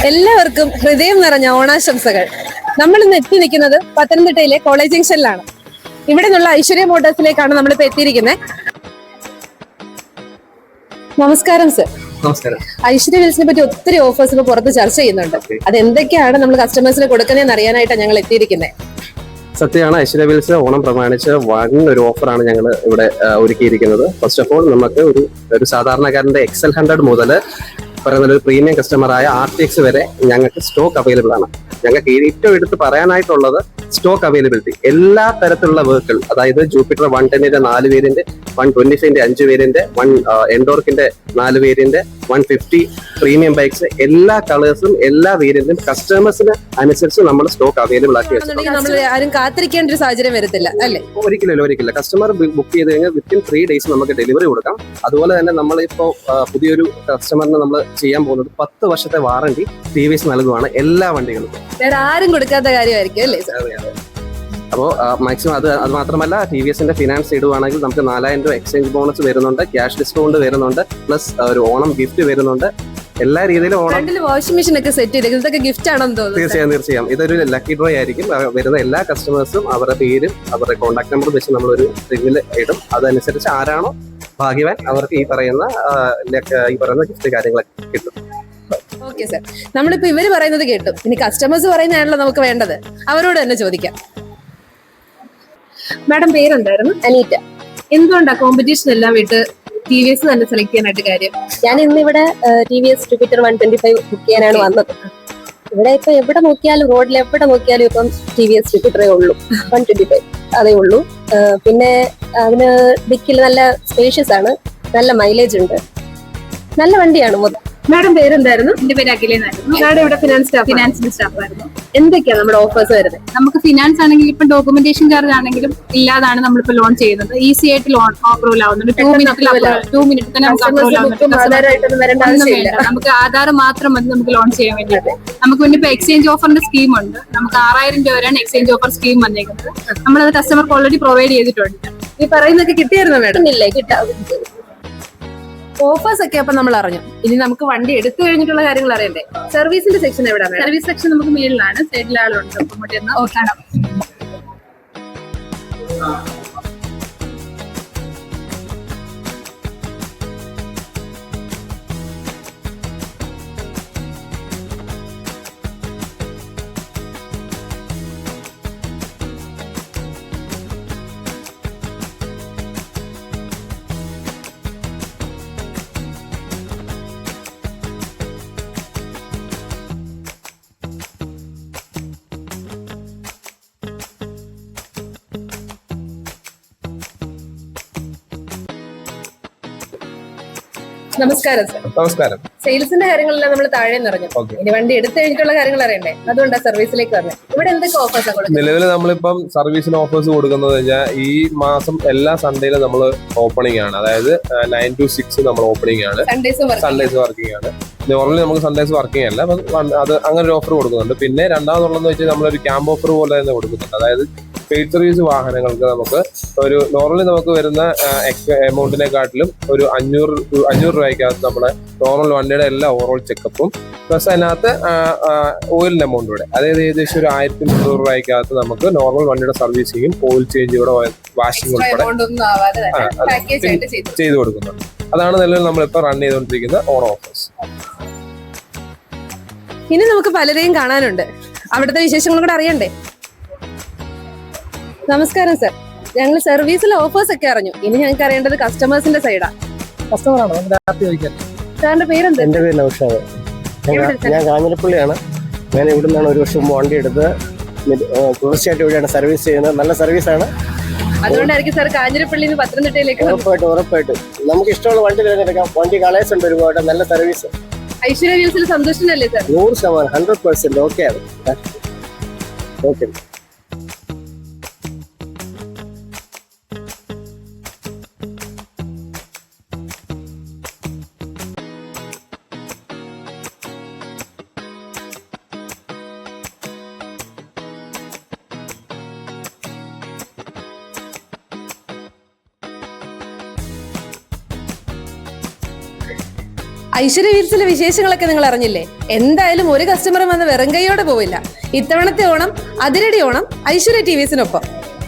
എല്ലാവർക്കും ഹൃദയം നിറഞ്ഞ ഓണാശംസകൾ. നമ്മൾ ഇന്ന് എത്തി നിൽക്കുന്നത് പത്തനംതിട്ടയിലെ കോളേജ് ജംഗ്ഷനിലാണ്. ഇവിടെ നിന്നുള്ള ഐശ്വര്യ മോട്ടോഴ്സിലേക്കാണ് നമ്മളിപ്പോ എത്തിയിരിക്കുന്നത്. നമസ്കാരം സർ. നമസ്കാരം. ഐശ്വര്യ വീൽസിനെ പറ്റി ഒത്തിരി ഓഫേഴ്സ് ഇപ്പൊ പുറത്ത് ചർച്ച ചെയ്യുന്നുണ്ട്. അത് എന്തൊക്കെയാണ് നമ്മൾ കസ്റ്റമേഴ്സിന് കൊടുക്കുന്നതെന്ന് അറിയാനായിട്ടാണ് ഞങ്ങൾ എത്തിയിരിക്കുന്നത്. സത്യമാണ്, ഐശ്വര്യ വീൽസ് ഓണം പ്രമാണിച്ച് വൻ ഒരു ഓഫറാണ് ഞങ്ങൾ ഇവിടെ ഒരുക്കിയിരിക്കുന്നത്. ഫസ്റ്റ് ഓഫ് ഓൾ നമുക്ക് ഒരു സാധാരണക്കാരന്റെ XL100 മുതൽ പറയുന്ന ഒരു പ്രീമിയം കസ്റ്റമറായ RTX വരെ ഞങ്ങൾക്ക് സ്റ്റോക്ക് അവൈലബിൾ ആണ്. ഞങ്ങൾക്ക് ഏറ്റവും എടുത്ത് പറയാനായിട്ടുള്ളത് സ്റ്റോക്ക് അവൈലബിലിറ്റി. എല്ലാ തരത്തിലുള്ള വെഹിക്കിൾ, അതായത് ജൂപ്പിറ്റർ 110ന്റെ 4 വേരിയന്റ്, 125ന്റെ 5 വേരിയന്റ്, എൻഡോർക്കിന്റെ 4 വേരിയന്റ്, 150 പ്രീമിയം ബൈക്സ്, എല്ലാ കളേഴ്സും എല്ലാ വേരിയന്റും കസ്റ്റമേഴ്സിന് അനുസരിച്ച് നമ്മൾ സ്റ്റോക്ക് അവൈലബിൾ ആക്കി വെച്ചിട്ടുണ്ട്. ആരും കാത്തിരിക്കേണ്ട ഒരു സാഹചര്യം വരത്തില്ല അല്ലേ? ഒരിക്കലില്ല. കസ്റ്റമർ ബുക്ക് ചെയ്ത് കഴിഞ്ഞാൽ വിത്തിൻ 3 days നമുക്ക് ഡെലിവറി കൊടുക്കാം. അതുപോലെ തന്നെ നമ്മളിപ്പോ പുതിയൊരു കസ്റ്റമറിന് നമ്മൾ ചെയ്യാൻ പോകുന്നത് 10 വർഷത്തെ വാറണ്ടി TVS നൽകുവാണ് എല്ലാ വണ്ടികൾക്കും. ആരും കൊടുക്കാത്ത കാര്യമായിരിക്കും അല്ലേ? അപ്പോൾ മാക്സിമം അത് മാത്രമല്ല, TVSന്റെ ഫിനാൻസ് ഇടുവാണെങ്കിൽ നമുക്ക് 4000 രൂപ എക്സ്ചേഞ്ച് ബോണസ് വരുന്നുണ്ട്, ക്യാഷ് ഡിസ്കൗണ്ട് വരുന്നുണ്ട്, പ്ലസ് ഒരു ഓണം ഗിഫ്റ്റ് വരുന്നുണ്ട്. എല്ലാ രീതിയിലും ഓണം വാഷിംഗ് മെഷീൻ ഒക്കെ സെറ്റ് ചെയ്ത് ഇതൊക്കെ ഗിഫ്റ്റ് ആണെന്ന് തോന്നുന്നു. തീർച്ചയായും ഇതൊരു ലക്കി ഡ്രോ ആയിരിക്കും. വരുന്ന എല്ലാ കസ്റ്റമേഴ്സും അവരുടെ പേരും അവരുടെ കോൺടാക്ട് നമ്പറും വെച്ച് നമ്മളൊരു റിങ്ങിൽ ഇടും. അതനുസരിച്ച് ആരാണോ ഭാഗ്യവാൻ അവർക്ക് ഈ പറയുന്ന ഗിഫ്റ്റ് കാര്യങ്ങളൊക്കെ കിട്ടും. ഓക്കെ സർ, നമ്മളിപ്പോ ഇവര് പറയുന്നത് കേട്ടു. ഇനി കസ്റ്റമേഴ്സ് പറയുന്നതാണല്ലോ നമുക്ക് വേണ്ടത്. അവരോട് തന്നെ ചോദിക്കാം. മാഡം പേരെന്തായിരുന്നു? അനീറ്റ. എന്തുകൊണ്ടാ കോമ്പറ്റീഷൻ എല്ലാം വിട്ട് TVS തന്നെ സെലക്ട് ചെയ്യാനായിട്ട് കാര്യം? ഞാൻ ഇന്നിവിടെ TVS ജൂപ്പിറ്റർ 125 ബുക്ക് ചെയ്യാനാണ് വന്നത്. ഇവിടെ ഇപ്പൊ എവിടെ നോക്കിയാലും, റോഡിൽ എവിടെ നോക്കിയാലും ഇപ്പം TVS ജൂപ്പിറ്ററേ ഉള്ളൂ. 125 അതേ ഉള്ളൂ. പിന്നെ അതിന് ഡിക്കിൽ നല്ല സ്പേഷ്യസ് ആണ്, നല്ല മൈലേജ് ഉണ്ട്, നല്ല വണ്ടിയാണ് മൊത്തം. മാഡം പേരെന്തായിരുന്നു? എന്റെ പേര് അഖിലെന്നായിരുന്നു. മാഡം ഇവിടെ ഫിനാൻസിന്റെ സ്റ്റാഫായിരുന്നു. എന്തൊക്കെയാണ് നമ്മുടെ ഓഫേഴ്സ് വരുന്നത്? നമുക്ക് ഫിനാൻസ് ആണെങ്കിൽ ഇപ്പൊ ഡോക്യുമെന്റേഷൻ ചാർജ് ആണെങ്കിലും ഇല്ലാതാണ് നമ്മളിപ്പോ ലോൺ ചെയ്യുന്നത്. ഈസി ആയിട്ട് ലോൺ അപ്രൂവൽ ആവുന്നുണ്ട്. 2 മിനിറ്റ് തന്നെ നമുക്ക് അപ്രൂവൽ ആവുന്നുണ്ട്. നമുക്ക് ആധാർ മാത്രം മതി നമുക്ക് ലോൺ ചെയ്യാൻ വേണ്ടിയിട്ട്. നമുക്ക് പിന്നെ ഇപ്പൊ എക്സ്ചേഞ്ച് ഓഫറിന്റെ സ്കീം ഉണ്ട്. നമുക്ക് 6000 രൂപ വരെയാണ് എക്സ്ചേഞ്ച് ഓഫർ സ്കീം വന്നേക്കുന്നത്. നമ്മളത് കസ്റ്റമർക്ക് ഓൾറെഡി പ്രൊവൈഡ് ചെയ്തിട്ടുണ്ട്. ഈ പറയുന്നതൊക്കെ കിട്ടിയായിരുന്നോ മാഡം? ഇല്ലേ, കിട്ടാം. ഓഫേഴ്സ് ഒക്കെ അപ്പൊ നമ്മൾ അറിഞ്ഞു. ഇനി നമുക്ക് വണ്ടി എടുത്തു കഴിഞ്ഞിട്ടുള്ള കാര്യങ്ങൾ അറിയണ്ടേ? സർവീസിന്റെ സെക്ഷൻ എവിടെയാണ്? സർവീസ് സെക്ഷൻ നമുക്ക് മേളിലാണ്, സൈഡിൽ ആളുണ്ട്. കാണാം. നമസ്കാരം സർ. നമസ്കാരം. സെയിൽസിന്റെ കാര്യങ്ങളെല്ലാം നമ്മൾ താഴെ നിറഞ്ഞു. ഇനി വണ്ടി എടുത്തു കഴിഞ്ഞിട്ടുള്ള കാര്യങ്ങൾ അറിയണ്ടേ? അതുകൊണ്ടാണ് സർവീസിലേക്ക് വന്നത്. ഇവിടെ എന്തൊക്കെ ഓഫേഴ്സ് കൊടുക്കുന്നത്? നിലവിൽ നമ്മളിപ്പം സർവീസിന് ഓഫേഴ്സ് കൊടുക്കുന്നത് വെച്ചാൽ ഈ മാസം എല്ലാ സൺഡേയിലും നമ്മൾ ഓപ്പണിംഗ് ആണ്. അതായത് 9 to 6 നമ്മൾ ഓപ്പണിംഗ് ആണ്. സൺഡേസ് വർക്കിംഗ് ആണ്. നോർമലി നമുക്ക് സൺഡേസ് വർക്കിംഗ് അല്ല. അത് അങ്ങനെ ഒരു ഓഫർ കൊടുക്കുന്നുണ്ട്. പിന്നെ രണ്ടാമതുള്ളതെന്ന് വെച്ചാൽ നമ്മളൊരു ക്യാമ്പ് ഓഫർ പോലെ തന്നെ കൊടുക്കുന്നുണ്ട്. അതായത് പെയ്ഡ് സർവീസ് വാഹനങ്ങൾക്ക് നമുക്ക് ഒരു നോർമലി നമുക്ക് വരുന്ന എമൗണ്ടിനെക്കാട്ടിലും ഒരു 500 രൂപയ്ക്കകത്ത് നമ്മുടെ നോർമൽ വണ്ടിയുടെ എല്ലാ ഓവറോൾ ചെക്കപ്പും പ്ലസ് അതിനകത്ത് ഓയിലിന്റെ എമൗണ്ട് കൂടെ, അതായത് ഏകദേശം ഒരു 1300 രൂപയ്ക്കകത്ത് നമുക്ക് നോർമൽ വണ്ടിയുടെ സർവീസിങ്ങും ഓയിൽ ചേഞ്ച് കൂടെ വാഷിംഗ് ഉൾപ്പെടെ ചെയ്തു കൊടുക്കുന്നുണ്ട്. അതാണ് നിലവിൽ നമ്മളിപ്പോൾ റൺ ചെയ്തുകൊണ്ടിരിക്കുന്ന ഓണം ഓഫേഴ്സ്. ഇനി നമുക്ക് പലരെയും കാണാനുണ്ട്. അവിടുത്തെ വിശേഷങ്ങളും കൂടെ അറിയണ്ടേ? നമസ്കാരം സർ. ഞങ്ങൾ സർവീസിലെ ഓഫേഴ്സ് ഒക്കെ അറിഞ്ഞു. ഇനി ഞങ്ങൾക്ക് അറിയേണ്ടത് കസ്റ്റമേഴ്സിന്റെ സൈഡാണ്. കസ്റ്റമറാണോ? സാറിന്റെ പേരെന്താ? എന്റെ പേര് നൗഷാദ്. ഞാൻ കാഞ്ഞിരപ്പള്ളിയാണ്. ഞാൻ ഇവിടെ നിന്നാണ് ഒരു വർഷം വണ്ടി എടുത്ത് തുടർച്ചയായിട്ട് ഇവിടെയാണ് സർവീസ് ചെയ്യുന്നത്. നല്ല സർവീസാണ്. അതുകൊണ്ടായിരിക്കും സാർ കാഞ്ഞിരപ്പള്ളിയിൽ നിന്ന് പത്തനംതിട്ടയിലേക്ക്. ഉറപ്പായിട്ടും നമുക്ക് ഇഷ്ടമുള്ള വണ്ടി തിരഞ്ഞെടുക്കാം. വണ്ടി കളേഴ്സ് ഉണ്ട് ഒരുപാട്. നല്ല സർവീസ്. ഐശ്വര്യ വീൽസിൽ സന്തോഷമല്ലേ സാർ? 100%, 100% ഓക്കെ ആണ്. ഓക്കെ. ഐശ്വര്യ വീൽസിലെ വിശേഷങ്ങളൊക്കെ നിങ്ങൾ അറിഞ്ഞില്ലേ? എന്തായാലും ഒരു കസ്റ്റമർ വന്ന് വെറും കൈയോടെ പോവില്ല. ഇത്തവണത്തെ ഓണം അതിരടി ഓണം ഐശ്വര്യ TVSനൊപ്പം.